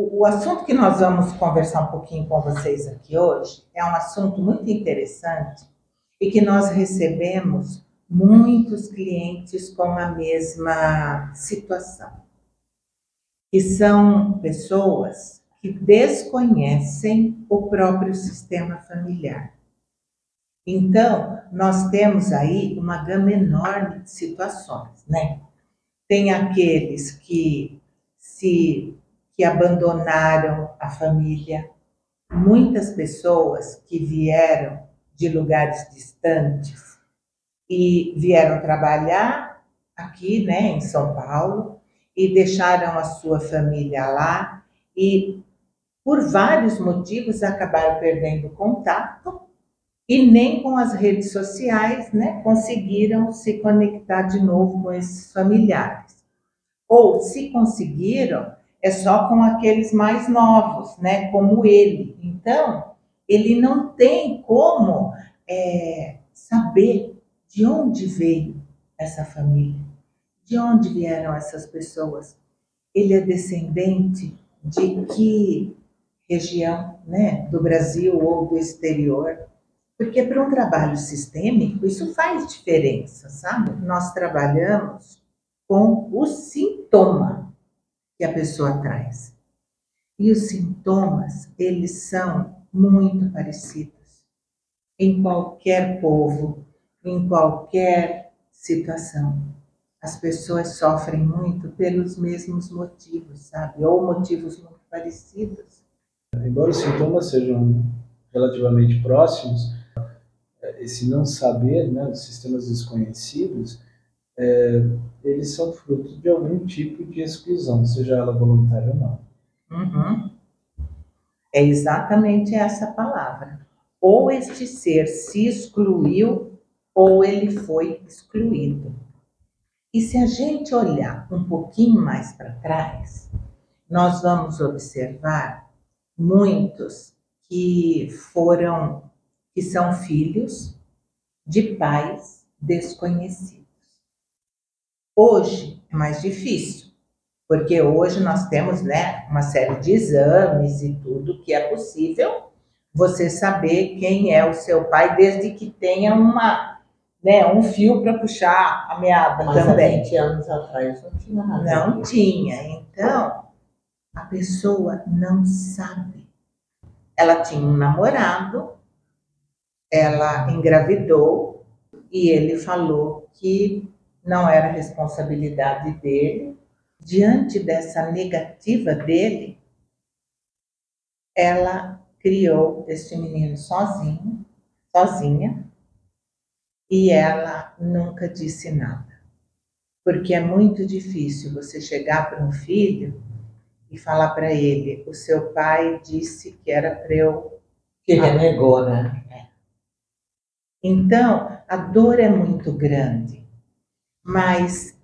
O assunto que nós vamos conversar um pouquinho com vocês aqui hoje é um assunto muito interessante e que nós recebemos muitos clientes com a mesma situação, que são pessoas que desconhecem o próprio sistema familiar. Então, nós temos aí uma gama enorme de situações, né? Tem aqueles que abandonaram a família, muitas pessoas que vieram de lugares distantes e vieram trabalhar aqui, né, em São Paulo, e deixaram a sua família lá e, por vários motivos, acabaram perdendo contato e nem com as redes sociais, né, conseguiram se conectar de novo com esses familiares. Ou, se conseguiram, é só com aqueles mais novos, né, como ele. Então, ele não tem como saber de onde veio essa família, de onde vieram essas pessoas. Ele é descendente de que região, né, do Brasil ou do exterior? Porque para um trabalho sistêmico isso faz diferença, sabe? Nós trabalhamos com o sintoma que a pessoa traz. E os sintomas, eles são muito parecidos em qualquer povo, em qualquer situação. As pessoas sofrem muito pelos mesmos motivos, sabe? Ou motivos muito parecidos. Embora os sintomas sejam relativamente próximos, esse não saber, né, os sistemas desconhecidos, eles são fruto de algum tipo de exclusão, seja ela voluntária ou não. Uhum. É exatamente essa palavra. Ou este ser se excluiu, ou ele foi excluído. E se a gente olhar um pouquinho mais para trás, nós vamos observar muitos que são filhos de pais desconhecidos. Hoje é mais difícil, porque hoje nós temos, né, uma série de exames e tudo que é possível você saber quem é o seu pai, desde que tenha um fio para puxar a meada. Mas também. Há 20 anos atrás não tinha nada. Não tinha. Então, a pessoa não sabe. Ela tinha um namorado, ela engravidou e ele falou que não era responsabilidade dele. Diante dessa negativa dele, ela criou esse menino sozinha, e ela nunca disse nada. Porque é muito difícil você chegar para um filho e falar para ele: o seu pai disse que era para eu... Que renegou, né? Então, a dor é muito grande, mas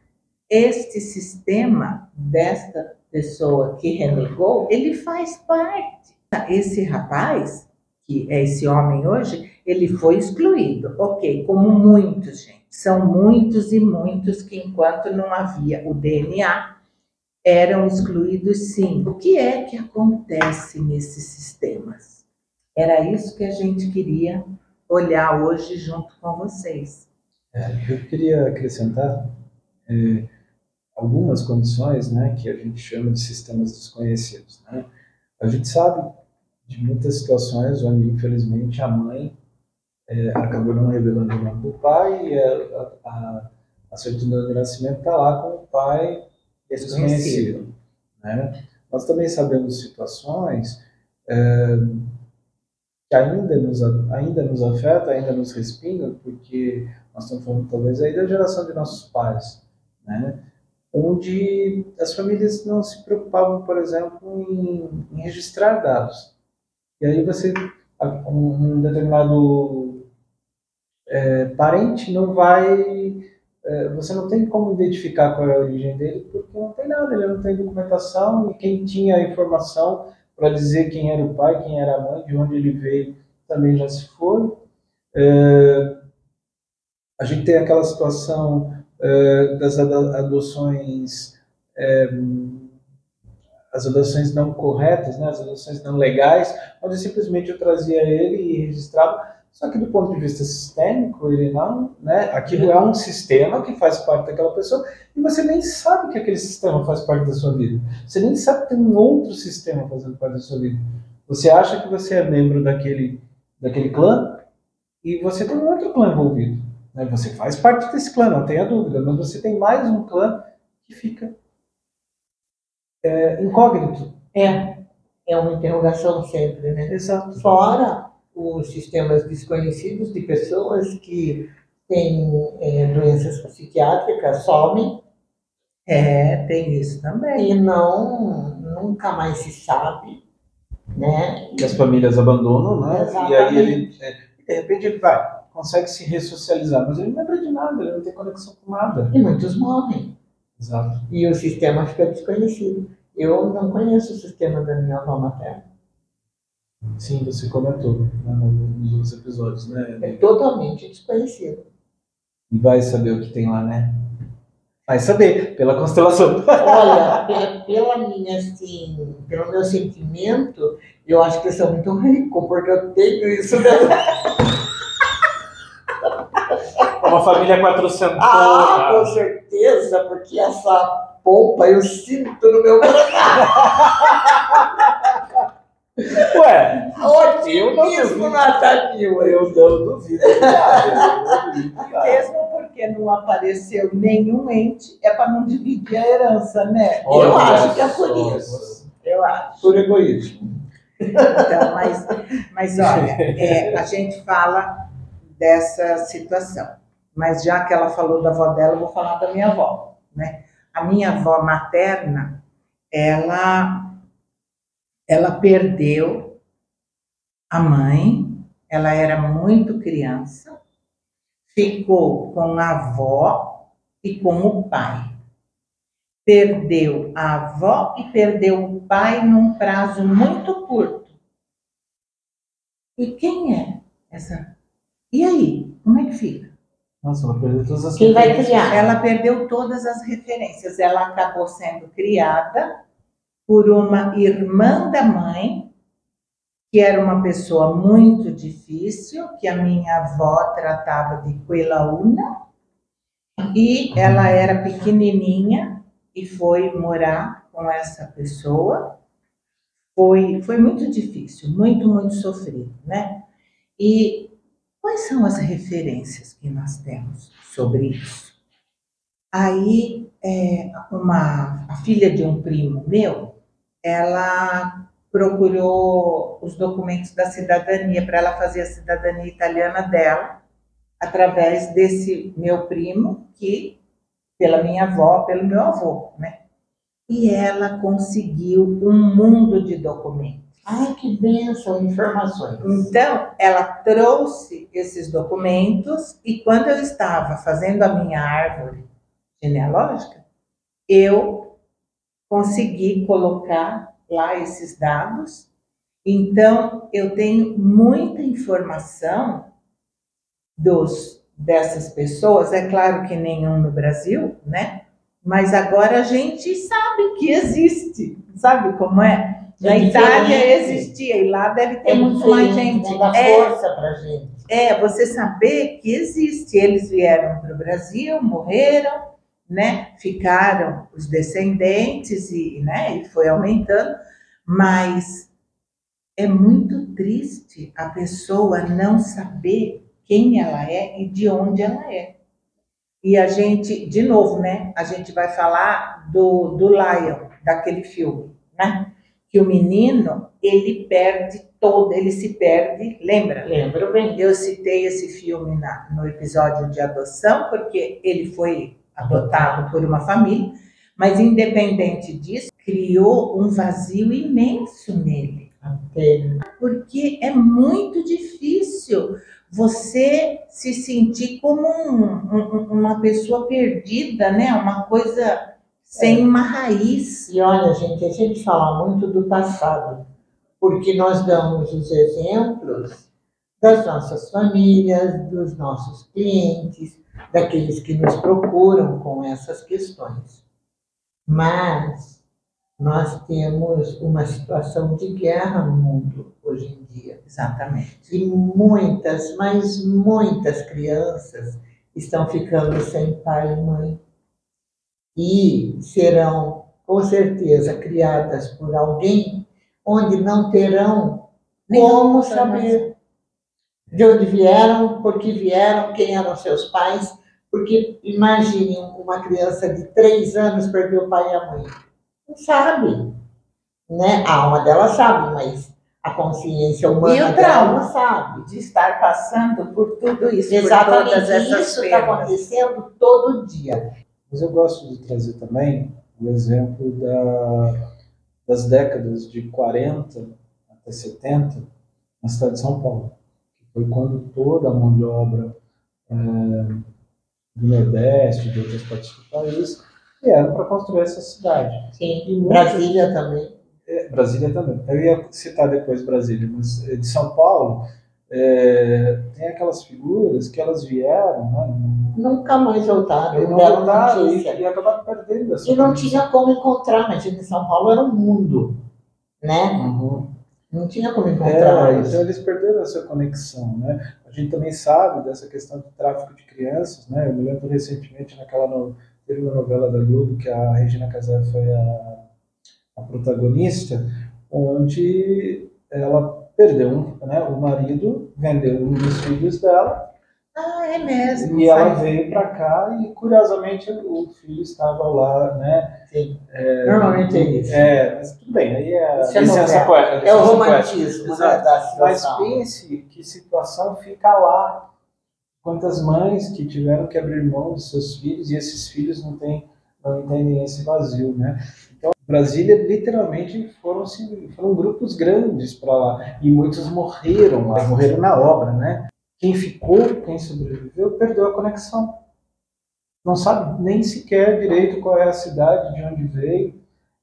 este sistema desta pessoa que renegou, ele faz parte. Esse rapaz, que é esse homem hoje, ele foi excluído, ok, como muitos, gente. São muitos e muitos que, enquanto não havia o DNA, eram excluídos, sim. O que é que acontece nesses sistemas? Era isso que a gente queria olhar hoje junto com vocês. Eu queria acrescentar algumas condições, né, que a gente chama de sistemas desconhecidos, né? A gente sabe de muitas situações onde, infelizmente, a mãe acabou não revelando o nome do pai e a certidão de nascimento está lá com o pai desconhecido, né? Nós também sabemos situações que ainda nos afeta, ainda nos respinga, porque nós estamos falando talvez aí da geração de nossos pais, né? Onde as famílias não se preocupavam, por exemplo, em registrar dados. E aí um determinado parente não vai... você não tem como identificar qual é a origem dele, porque não tem nada, ele não tem documentação, e quem tinha a informação para dizer quem era o pai, quem era a mãe, de onde ele veio, também já se foi. A gente tem aquela situação das adoções as adoções não corretas, né, as adoções não legais, onde simplesmente eu trazia ele e registrava. Só que do ponto de vista sistêmico, ele não, né, aquilo é um sistema que faz parte daquela pessoa e você nem sabe que aquele sistema faz parte da sua vida. Você nem sabe que tem um outro sistema fazendo parte da sua vida. Você acha que você é membro daquele clã e você tem um outro clã envolvido, né? Você faz parte desse clã, não tenha dúvida, mas você tem mais um clã que fica incógnito. É uma interrogação sempre, né? Exato. Fora os sistemas desconhecidos de pessoas que têm doenças psiquiátricas, somem Tem isso também. e nunca mais se sabe, né? Que as famílias abandonam, né? Exatamente. E aí ele, de repente, ele consegue se ressocializar, mas ele não lembra de nada, ele não tem conexão com nada. E muitos morrem. Exato. E o sistema fica desconhecido. Eu não conheço o sistema da minha avó materna. Sim, você comentou, né, nos outros episódios, né? É totalmente desconhecido. E vai saber o que tem lá, né? Vai saber, pela constelação. Olha, pelo meu sentimento, eu acho que eu sou muito rico, porque eu tenho isso mesmo. Uma família quatrocentona. Com certeza, porque essa polpa eu sinto no meu coração. Ué, Ótimo, não mesmo duvido. Natanil. eu não duvido. Mesmo porque não apareceu nenhum ente, é para não dividir a herança, né? Eu acho que é por isso. Eu acho. Por egoísmo. Então, mas olha, a gente fala dessa situação. Mas já que ela falou da avó dela, eu vou falar da minha avó, né? A minha avó materna, ela perdeu a mãe, ela era muito criança, ficou com a avó e com o pai. Perdeu a avó e perdeu o pai num prazo muito curto. E quem é essa? E aí, como é que fica? Nossa, ela perdeu todas as Quem vai referências. criar? Ela perdeu todas as referências. Ela acabou sendo criada por uma irmã da mãe, que era uma pessoa muito difícil, que a minha avó tratava de Quelaúna, e ela era pequenininha e foi morar com essa pessoa. Foi muito difícil, muito, muito sofrido, né? E quais são as referências que nós temos sobre isso? Aí, a filha de um primo meu, ela procurou os documentos da cidadania para ela fazer a cidadania italiana dela, através desse meu primo, que pela minha avó, pelo meu avô, né? E ela conseguiu um mundo de documentos. Ai, que bênção, informações. Então, ela trouxe esses documentos e quando eu estava fazendo a minha árvore genealógica, eu consegui colocar lá esses dados. Então, eu tenho muita informação dessas pessoas. É claro que nenhum no Brasil, né? Mas agora a gente sabe que existe. Sabe como é? Na Itália existia e lá deve ter muito mais gente. Dá força pra gente. Você saber que existe. Eles vieram para o Brasil, morreram, né? Ficaram os descendentes né? E foi aumentando. Mas é muito triste a pessoa não saber quem ela é e de onde ela é. E a gente, de novo, né? A gente vai falar do Lion, daquele filme, né? Que o menino, ele se perde, lembra? Lembro bem. Eu citei esse filme no episódio de adoção, porque ele foi adotado por uma família, mas independente disso, criou um vazio imenso nele. Porque é muito difícil você se sentir como uma pessoa perdida, né? Uma coisa sem uma raiz. E olha, gente, a gente fala muito do passado, porque nós damos os exemplos das nossas famílias, dos nossos clientes, daqueles que nos procuram com essas questões. Mas nós temos uma situação de guerra no mundo hoje em dia. Exatamente. E muitas, mas muitas crianças estão ficando sem pai e mãe. E serão, com certeza, criadas por alguém onde não terão como saber de onde vieram, por que vieram, quem eram seus pais. Porque imagine uma criança de 3 anos perder o pai e a mãe. Não sabe, né? A alma dela sabe, mas a consciência humana dela não sabe. De estar passando por tudo isso. Exatamente, por todas essas isso está acontecendo todo dia. Mas eu gosto de trazer também o exemplo das décadas de 40 até 70 na cidade de São Paulo, que foi quando toda a mão de obra do Nordeste, de outras partes do país, vieram para construir essa cidade. Sim, e Brasília também. Brasília também. Eu ia citar depois Brasília, mas de São Paulo tem aquelas figuras que elas vieram, né? Nunca mais voltaram. Não voltaram e acabaram perdendo essa. E não tinha como encontrar, mas em São Paulo era um mundo, né? Uhum. Não tinha como encontrar. Então eles perderam essa conexão, né? A gente também sabe dessa questão do tráfico de crianças, né? Eu me lembro recentemente teve uma novela da Globo que a Regina Casé foi a protagonista, onde ela perdeu o marido, vendeu um dos filhos dela. Ah, é mesmo. E ela veio para cá e, curiosamente, o filho estava lá, né? Sim. Normalmente é isso. Mas tudo bem, aí é licença poética. É o romantismo, né, da situação. Mas pense que situação fica lá. Quantas mães que tiveram que abrir mão dos seus filhos e esses filhos não entendem esse vazio, né? Então, Brasília, literalmente, foram grupos grandes para lá. E muitos morreram lá, morreram na obra, né? Quem ficou, quem sobreviveu, perdeu a conexão. Não sabe nem sequer direito qual é a cidade, de onde veio.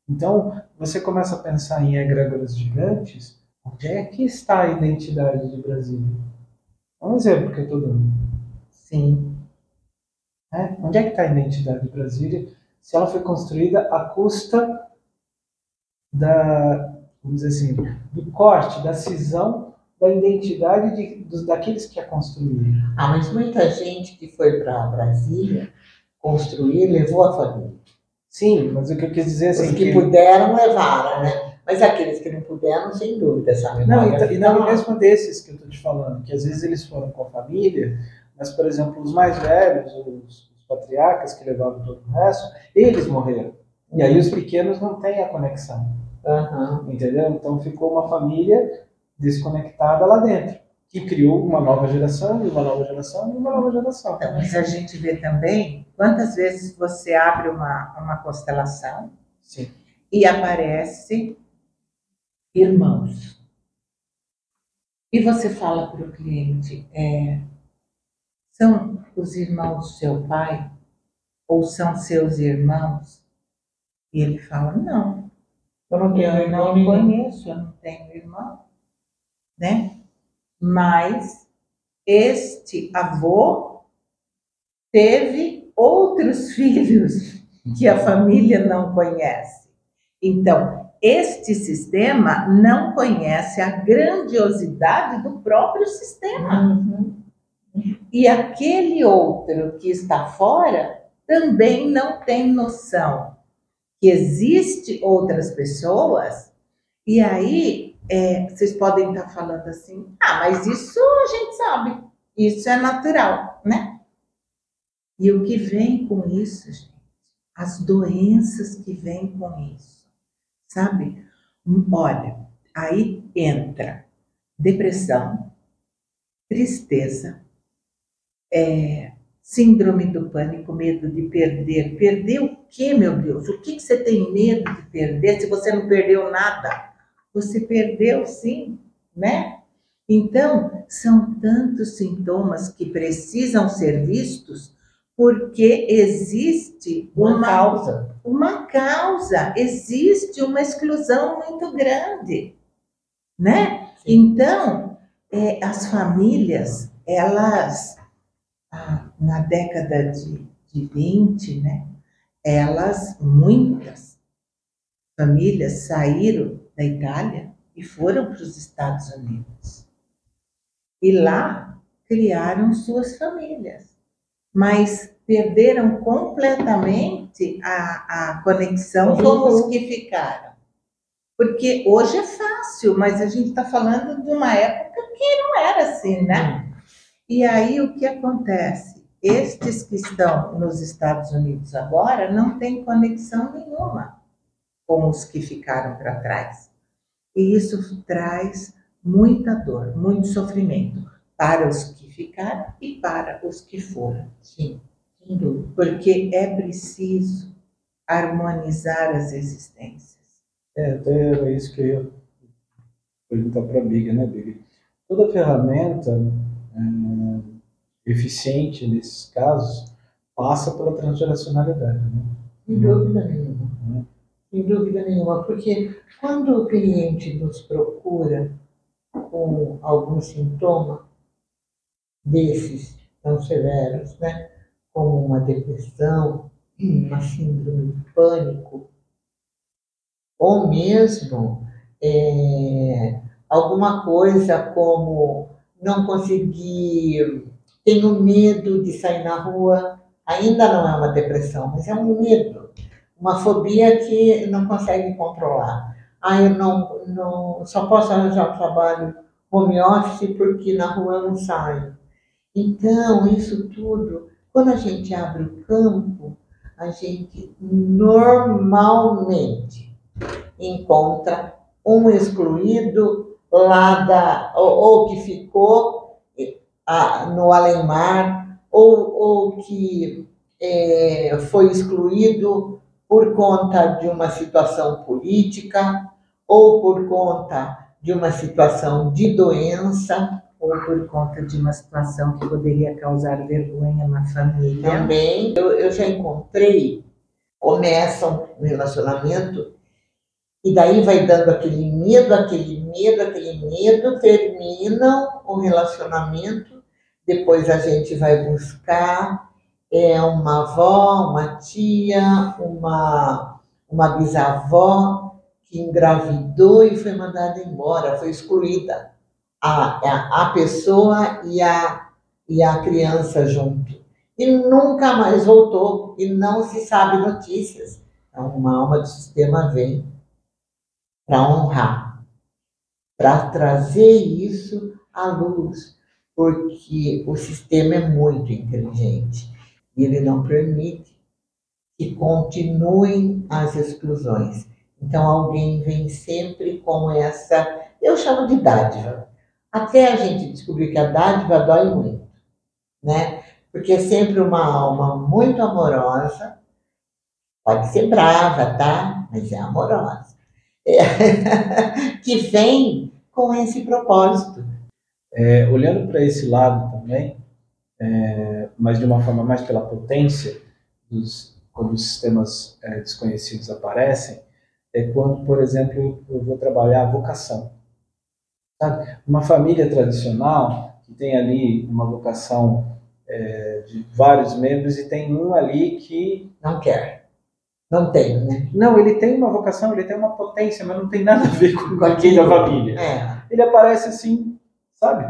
Então, você começa a pensar em egrégoras gigantes, onde é que está a identidade de Brasília? É um exemplo que eu estou dando. Sim. Onde é que está a identidade de Brasília se ela foi construída à custa vamos dizer assim, do corte, da cisão da identidade daqueles que a construíram? Mas muita gente que foi para Brasília construir levou a família. Sim, mas o que eu quis dizer assim... Os que puderam levaram, né? Mas aqueles que não puderam, sem dúvida, essa memória... E não mesmo desses que eu estou te falando, que às vezes eles foram com a família, mas, por exemplo, os mais velhos, os patriarcas que levavam todo o resto, eles morreram. E aí os pequenos não têm a conexão. Entendeu? Então ficou uma família desconectada lá dentro, que criou uma nova geração, e uma nova geração, e uma nova geração. Então, mas a gente vê também quantas vezes você abre uma constelação. Sim. E aparece irmãos. E você fala para o cliente, são os irmãos do seu pai? Ou são seus irmãos? E ele fala, não. Eu não conheço, eu não tenho irmão. Né? Mas este avô teve outros filhos que a família não conhece. Então, este sistema não conhece a grandiosidade do próprio sistema. E aquele outro que está fora também não tem noção que existe outras pessoas. E aí vocês podem estar falando assim, mas isso a gente sabe, isso é natural, né? E o que vem com isso, gente? As doenças que vêm com isso, sabe? Olha, aí entra depressão, tristeza, síndrome do pânico, medo de perder. Perder o quê, meu Deus? O que você tem medo de perder se você não perdeu nada? Você perdeu sim, né? Então, são tantos sintomas que precisam ser vistos porque existe uma causa, existe uma exclusão muito grande, né? Sim. Então, as famílias, elas, na década de 20, né? Muitas, famílias saíram da Itália e foram para os Estados Unidos. E lá criaram suas famílias, mas perderam completamente a conexão com os que ficaram. Porque hoje é fácil, mas a gente está falando de uma época que não era assim, né? E aí o que acontece? Estes que estão nos Estados Unidos agora não têm conexão nenhuma com os que ficaram para trás. E isso traz muita dor, muito sofrimento para os que ficaram e para os que foram. Sim, sem dúvida. Porque é preciso harmonizar as existências. Até era isso que eu ia perguntar para a Big, né, Big? Toda ferramenta eficiente nesses casos passa pela transgeracionalidade, né? Sem dúvida nenhuma. Sem dúvida nenhuma, porque quando o cliente nos procura com algum sintoma desses tão severos, né, como uma depressão, uma síndrome de pânico, ou mesmo alguma coisa como não conseguir, tenho medo de sair na rua, ainda não é uma depressão, mas é um medo, uma fobia que não consegue controlar. Eu não só posso arranjar um trabalho home office porque na rua eu não saio. Então, isso tudo, quando a gente abre o campo, a gente normalmente encontra um excluído lá ou que ficou no além-mar, ou que foi excluído por conta de uma situação política, ou por conta de uma situação de doença, ou por conta de uma situação que poderia causar vergonha na família. Também, eu já encontrei, começam um relacionamento, e daí vai dando aquele medo, terminam o relacionamento, depois a gente vai buscar uma avó, uma tia, uma bisavó que engravidou e foi mandada embora, foi excluída. A pessoa e a criança junto. E nunca mais voltou, e não se sabe notícias. Então, uma alma do sistema vem para honrar, para trazer isso à luz, porque o sistema é muito inteligente e ele não permite que continuem as exclusões. Então, alguém vem sempre com essa, eu chamo de dádiva. Até a gente descobrir que a dádiva dói muito, né? Porque é sempre uma alma muito amorosa, pode ser brava, tá? Mas é amorosa. Que vem com esse propósito. Olhando para esse lado também, mas de uma forma mais pela potência, quando os sistemas desconhecidos aparecem, é quando, por exemplo, eu vou trabalhar a vocação. Sabe? Uma família tradicional que tem ali uma vocação de vários membros e tem um ali que não quer, não tem, né? Não, ele tem uma vocação, ele tem uma potência, mas não tem nada a ver com aquela família. Ele aparece assim, sabe?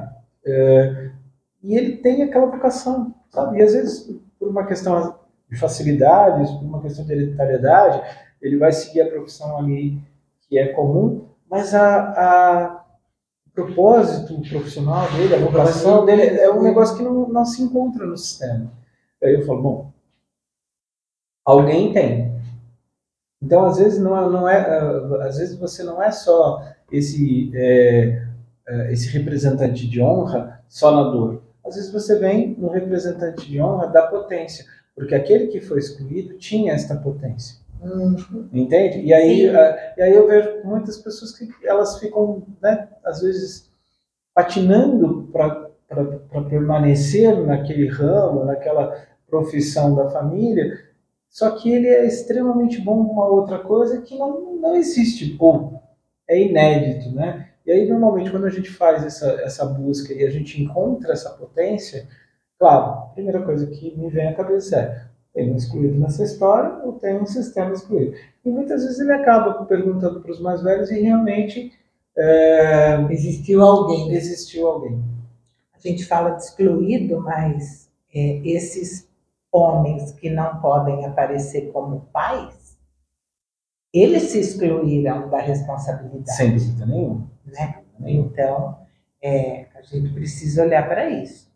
E ele tem aquela vocação, sabe? E às vezes, por uma questão de facilidades, por uma questão de hereditariedade, ele vai seguir a profissão ali que é comum, mas o propósito profissional dele, a vocação dele é um negócio que não se encontra no sistema. Aí eu falo, bom, alguém tem. Então, às vezes às vezes você não é só esse representante de honra só na dor. Às vezes você vem no representante de honra da potência, porque aquele que foi excluído tinha esta potência. Entende? E aí eu vejo muitas pessoas que elas ficam, né, às vezes patinando para permanecer naquele ramo, naquela profissão da família, só que ele é extremamente bom em uma outra coisa que não existe, ou é inédito, né? E aí, normalmente, quando a gente faz essa busca e a gente encontra essa potência, claro, a primeira coisa que me vem à cabeça tem um excluído nessa história ou tem um sistema excluído. E muitas vezes ele acaba perguntando para os mais velhos e realmente existiu alguém. Existiu alguém. A gente fala de excluído, mas esses homens que não podem aparecer como pais, eles se excluíram da responsabilidade. Sem dúvida nenhuma. Né? Então, a gente precisa olhar para isso.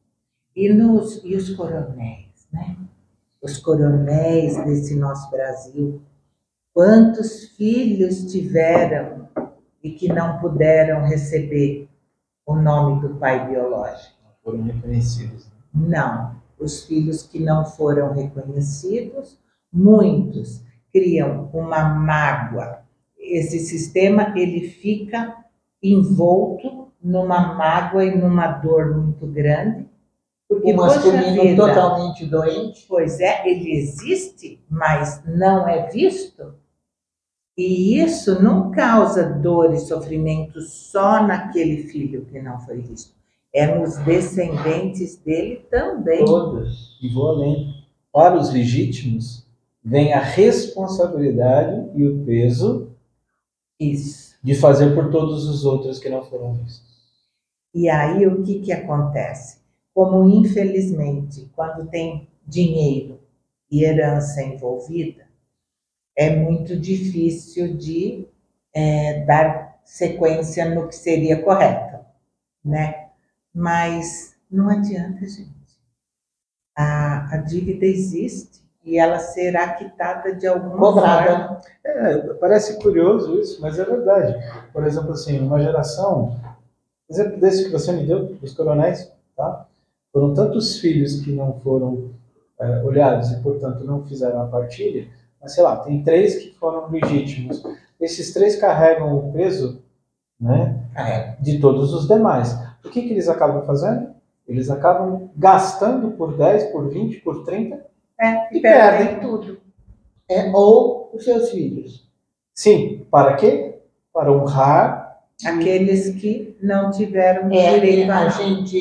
E os coronéis, né? Os coronéis desse nosso Brasil, quantos filhos tiveram e que não puderam receber o nome do pai biológico? Foram reconhecidos. Não. Os filhos que não foram reconhecidos, muitos criam uma mágoa. Esse sistema, ele fica envolto numa mágoa e numa dor muito grande. Porque, o masculino totalmente doente. Pois é, ele existe, mas não é visto. E isso não causa dor e sofrimento só naquele filho que não foi visto. É nos descendentes dele também. Todos. E vou além. Para os legítimos, vem a responsabilidade e o peso de fazer por todos os outros que não foram vistos. E aí o que acontece? Como infelizmente, quando tem dinheiro e herança envolvida, é muito difícil de dar sequência no que seria correto, né? Mas não adianta, gente. A dívida existe e ela será quitada de alguma forma. Parece curioso isso, mas é verdade. Por exemplo, assim, uma geração, exemplo desse que você me deu, dos coronéis, tá? Foram tantos filhos que não foram olhados e, portanto, não fizeram a partilha, mas, sei lá, tem 3 que foram legítimos. Esses 3 carregam o peso, né, de todos os demais. O que eles acabam fazendo? Eles acabam gastando por 10, por 20, por 30 e perdem tudo. Ou os seus filhos. Sim, para quê? Para honrar aqueles que não tiveram direito a gente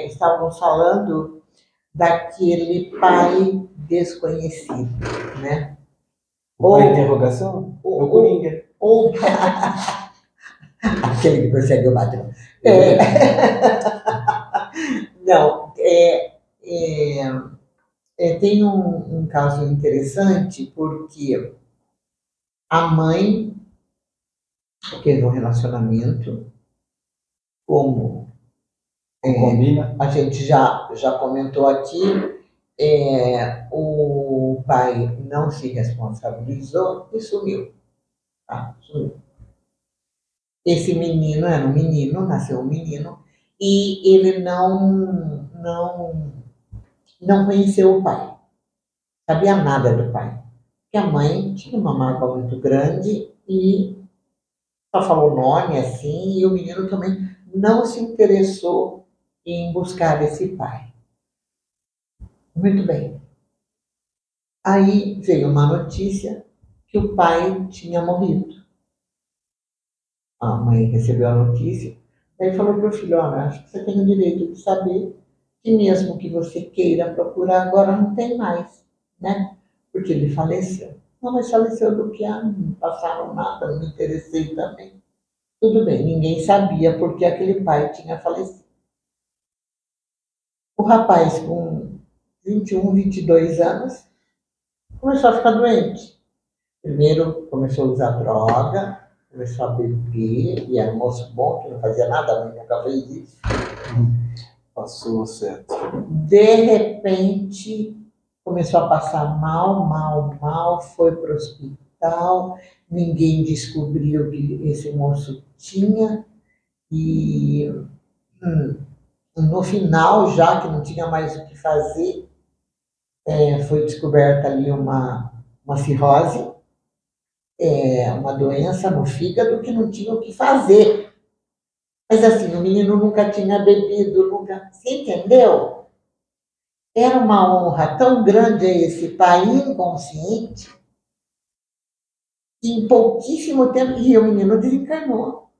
estávamos falando daquele pai desconhecido, né? Ou interrogação? Ou Coringa. Ou aquele que persegue o patrão. Não, tem um caso interessante porque a mãe teve um relacionamento como combina. A gente já comentou aqui, o pai não se responsabilizou e sumiu. Sumiu. Esse menino era um menino, nasceu um menino, e ele não conheceu o pai. Sabia nada do pai. Porque a mãe tinha uma mágoa muito grande e só falou nome assim, e o menino também não se interessou em buscar esse pai. Muito bem. Aí veio uma notícia que o pai tinha morrido. A mãe recebeu a notícia, daí falou para o filho, olha, acho que você tem o direito de saber que mesmo que você queira procurar, agora não tem mais, né? Porque ele faleceu. Não, mas faleceu do que? Não passaram nada, não me interessei também. Tudo bem, ninguém sabia porque aquele pai tinha falecido. O rapaz com 21, 22 anos começou a ficar doente. Primeiro começou a usar droga, começou a beber, e era um moço bom, que não fazia nada, a mãe nunca fez isso. Passou certo. De repente, começou a passar mal, foi para o hospital, ninguém descobriu que esse moço tinha, e no final, já que não tinha mais o que fazer, foi descoberta ali uma cirrose, uma doença no fígado que não tinha o que fazer. Mas assim, o menino nunca tinha bebido, nunca... Você entendeu? Era uma honra tão grande a esse pai inconsciente, que em pouquíssimo tempo, e o menino desencarnou.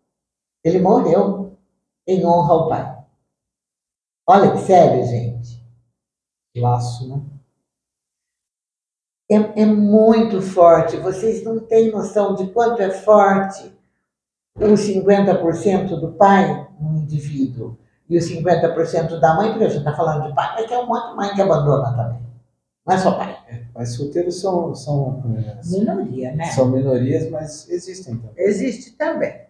Ele morreu em honra ao pai. Olha que sério, gente. Laço, né? é muito forte. Vocês não têm noção de quanto é forte os 50% do pai no indivíduo e os 50% da mãe, porque a gente está falando de pai, mas tem um monte de mãe que abandona também. Não é só pai. Pais solteiros são Minoria, né? são minorias, mas existem também. Existe também.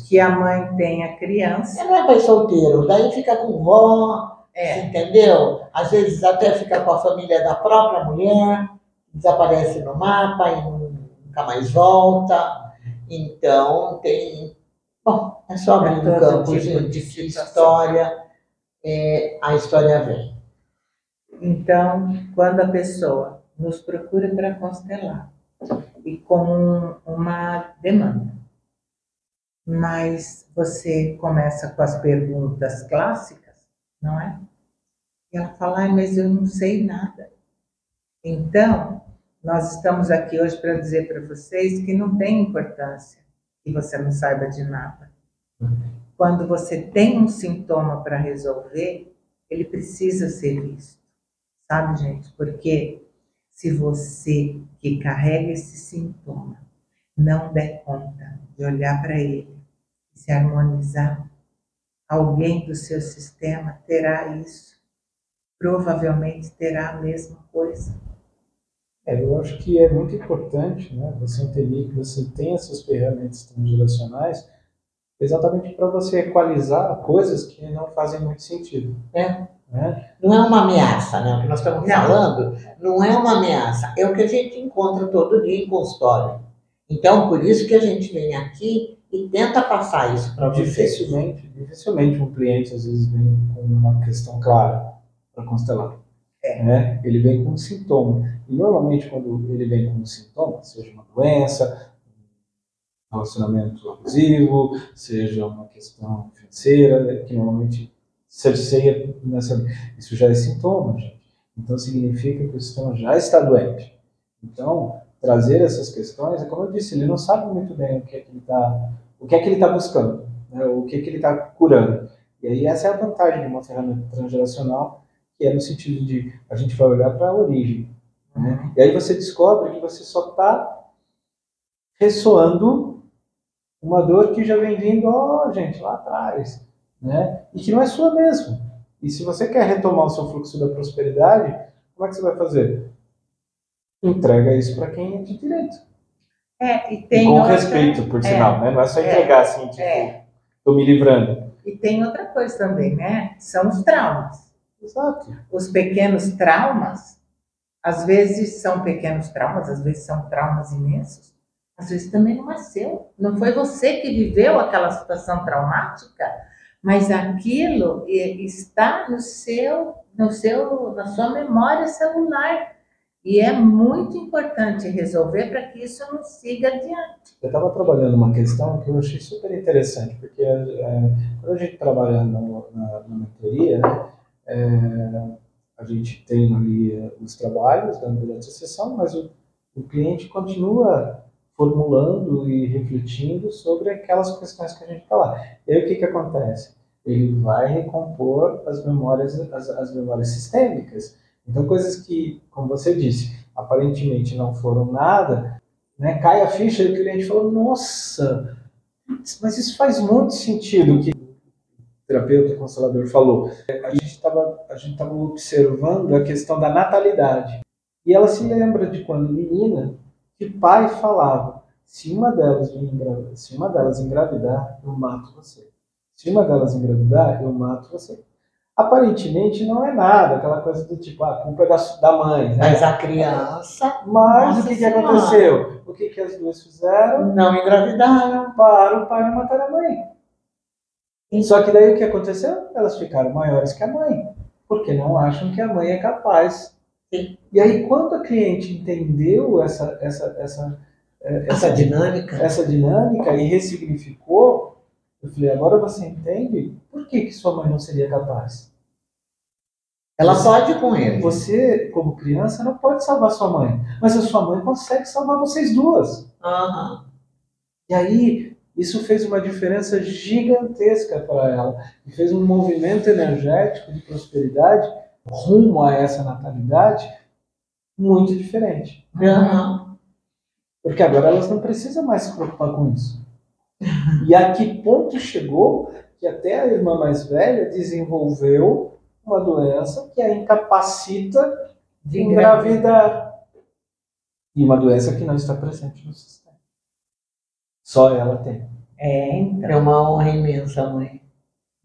Que a mãe tem a criança. Não é pai solteiro, daí fica com vó, entendeu? Às vezes até fica com a família da própria mulher, desaparece no mapa e nunca mais volta. Então, tem. Bom, é só abrir um campo, tipo gente, de que situação. a história vem. Então, quando a pessoa nos procura para constelar e com uma demanda, mas você começa com as perguntas clássicas, não é? E ela fala, ai, mas eu não sei nada. Então, nós estamos aqui hoje para dizer para vocês que não tem importância que você não saiba de nada. Quando você tem um sintoma para resolver, ele precisa ser visto. Sabe, gente? Porque se você que carrega esse sintoma não der conta de olhar para ele e se harmonizar, alguém do seu sistema terá isso. Provavelmente terá a mesma coisa. Eu acho que é muito importante, né, você entender que você tem essas ferramentas transgeracionais exatamente para você equalizar coisas que não fazem muito sentido. Né? Né? Não é uma ameaça, né? O que nós estamos falando não é uma ameaça, é o que a gente encontra todo dia em consultório. Então, por isso que a gente vem aqui e tenta passar isso para vocês. Dificilmente um cliente às vezes vem com uma questão clara para constelar. Né? Ele vem com um sintoma. E normalmente quando ele vem com um sintoma, seja uma doença, um relacionamento abusivo, seja uma questão financeira, que normalmente cerceia nessa... Isso já é sintoma, gente. Então significa que o sistema já está doente. Então, trazer essas questões, é como eu disse, ele não sabe muito bem o que é que ele está buscando, né? O que é que ele está curando. E aí essa é a vantagem de uma ferramenta transgeracional, que é no sentido de a gente vai olhar para a origem. Né? E aí você descobre que você só está ressoando uma dor que já vem vindo, gente, lá atrás. Né? E que não é sua mesmo. E se você quer retomar o seu fluxo da prosperidade, como é que você vai fazer? Entrega isso para quem é de direito. E tem com respeito, por sinal, né? Não é só entregar assim, tipo, tô me livrando. E tem outra coisa também, né? São os traumas. Exato. Os pequenos traumas, às vezes são pequenos traumas, às vezes são traumas imensos, às vezes também não é seu. Não foi você que viveu aquela situação traumática, mas aquilo está na sua memória celular. E é muito importante resolver para que isso não siga adiante. Eu estava trabalhando uma questão que eu achei super interessante, porque quando a gente trabalha na mentoria, né, a gente tem ali os trabalhos durante a sessão, mas o cliente continua formulando e refletindo sobre aquelas questões que a gente fala. E aí o que acontece? Ele vai recompor as memórias sistêmicas. Então, coisas que, como você disse, aparentemente não foram nada, né, cai a ficha e o cliente fala, nossa, mas isso faz muito sentido, o que o terapeuta, o constelador falou. A gente estava observando a questão da natalidade. E ela se lembra de quando menina, que o pai falava, se uma delas engravidar, eu mato você. Se uma delas engravidar, eu mato você. Aparentemente não é nada, aquela coisa do tipo, a culpa é da mãe. Né? Mas a criança... Mas o que aconteceu? O que as duas fizeram? Não engravidaram. Para o pai não matar a mãe. Só que daí o que aconteceu? Elas ficaram maiores que a mãe, porque não acham que a mãe é capaz. Sim. E aí quando a cliente entendeu essa dinâmica e ressignificou, eu falei, agora você entende por que sua mãe não seria capaz? Ela pode com ele. Você, como criança, não pode salvar sua mãe, mas a sua mãe consegue salvar vocês duas. Uhum. E aí, isso fez uma diferença gigantesca para ela. E fez um movimento energético de prosperidade rumo a essa natalidade muito diferente. Uhum. Porque agora elas não precisam mais se preocupar com isso. E a que ponto chegou que até a irmã mais velha desenvolveu uma doença que a incapacita de engravidar. E uma doença que não está presente no sistema. Só ela tem. Então. É uma honra imensa, mãe.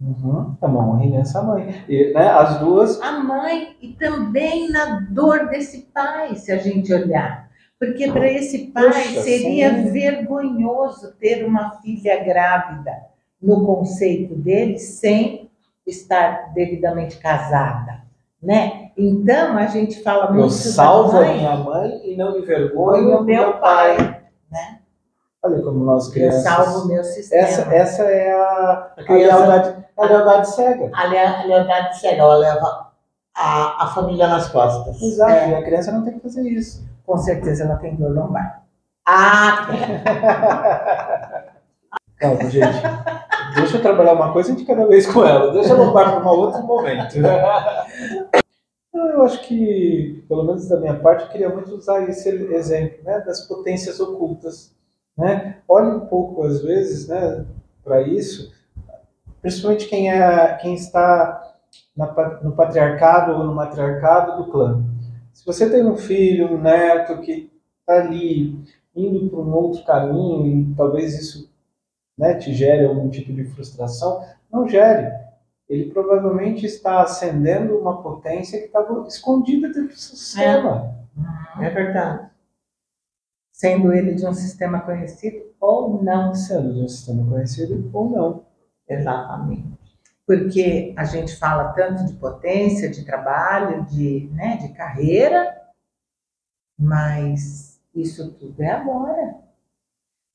É uma honra imensa, mãe. E, né, as duas... A mãe e também na dor desse pai, se a gente olhar. Porque para esse pai seria vergonhoso ter uma filha grávida, no conceito dele, sem estar devidamente casada, né? Então, a gente fala muito eu salvo da mãe, a minha mãe e não me envergonho o meu pai, né? Olha como nós Eu crianças... salvo o meu sistema. Essa é a lealdade cega. A lealdade cega, ela leva a família nas costas. Exato, e a criança não tem que fazer isso. Com certeza ela tem dor lombar. Calma, gente. Deixa eu trabalhar uma coisa de cada vez com ela. Deixa eu lombar para um outro momento. Eu acho que, pelo menos da minha parte, eu queria muito usar esse exemplo, né, das potências ocultas. Né? Olhe um pouco, às vezes, né, para isso, principalmente quem está no patriarcado ou no matriarcado do clã. Se você tem um filho, um neto que está ali indo para um outro caminho e talvez isso, né, te gere algum tipo de frustração, não gere. Ele provavelmente está acendendo uma potência que estava escondida dentro do sistema. É verdade. Sendo ele de um sistema conhecido ou não. Sendo de um sistema conhecido ou não. Exatamente. Porque a gente fala tanto de potência, de trabalho, de carreira, mas isso tudo é agora.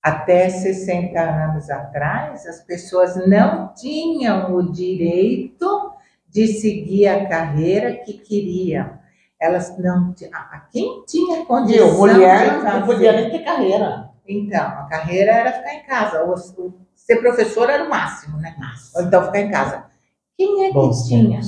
Até 60 anos atrás, as pessoas não tinham o direito de seguir a carreira que queriam. Elas não tinham. Quem tinha condição mulher de fazer? não podia nem ter carreira. Então, a carreira era ficar em casa. Ser professor era o máximo, né? Ou então ficar em casa. Quem é que tinha?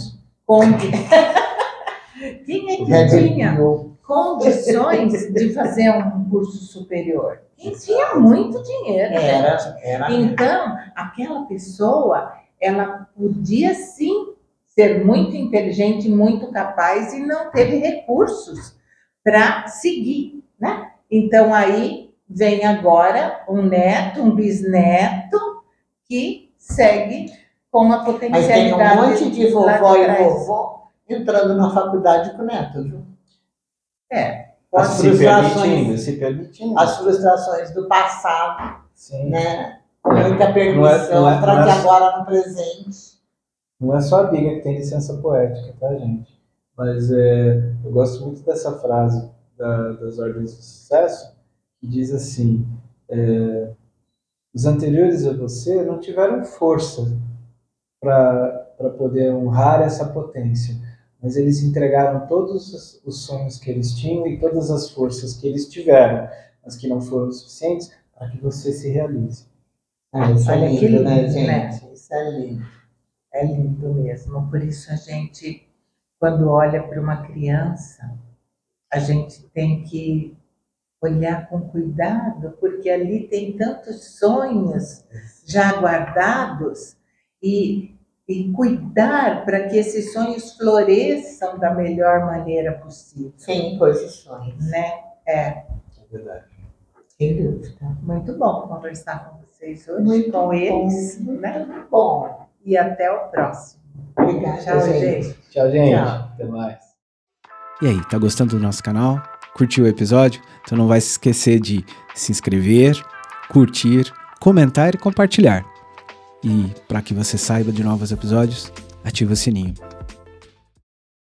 Quem é que tinha condições de fazer um curso superior? Quem tinha muito dinheiro. Era. Então, aquela pessoa, ela podia sim ser muito inteligente, muito capaz e não teve recursos para seguir, né? Então, aí vem agora um neto, um bisneto que segue com a potencialidade. Mas tem um monte de vovó e vovó entrando na faculdade com neto, viu? Se permitindo. As frustrações do passado, sim, né? Com muita permissão para que agora no presente. Não é só a Bíblia que tem licença poética, tá, gente? Mas eu gosto muito dessa frase das ordens do sucesso, que diz assim: os anteriores a você não tiveram força para poder honrar essa potência, mas eles entregaram todos os sonhos que eles tinham e todas as forças que eles tiveram, mas que não foram suficientes para que você se realize. Isso Olha é lindo, que lindo, né, gente? né? Isso é lindo. É lindo mesmo. Por isso a gente, quando olha para uma criança, a gente tem que olhar com cuidado, porque ali tem tantos sonhos já guardados e cuidar para que esses sonhos floresçam da melhor maneira possível. Sem posições. Né? É verdade. Sem dúvida. Muito bom conversar com vocês hoje, Muito com bom, eles. muito Né? bom. E até o próximo. Obrigada, Tchau, gente. Tchau, gente. Tchau. Até mais. E aí, tá gostando do nosso canal? Curtiu o episódio? Então não vai se esquecer de se inscrever, curtir, comentar e compartilhar. E para que você saiba de novos episódios, ativa o sininho.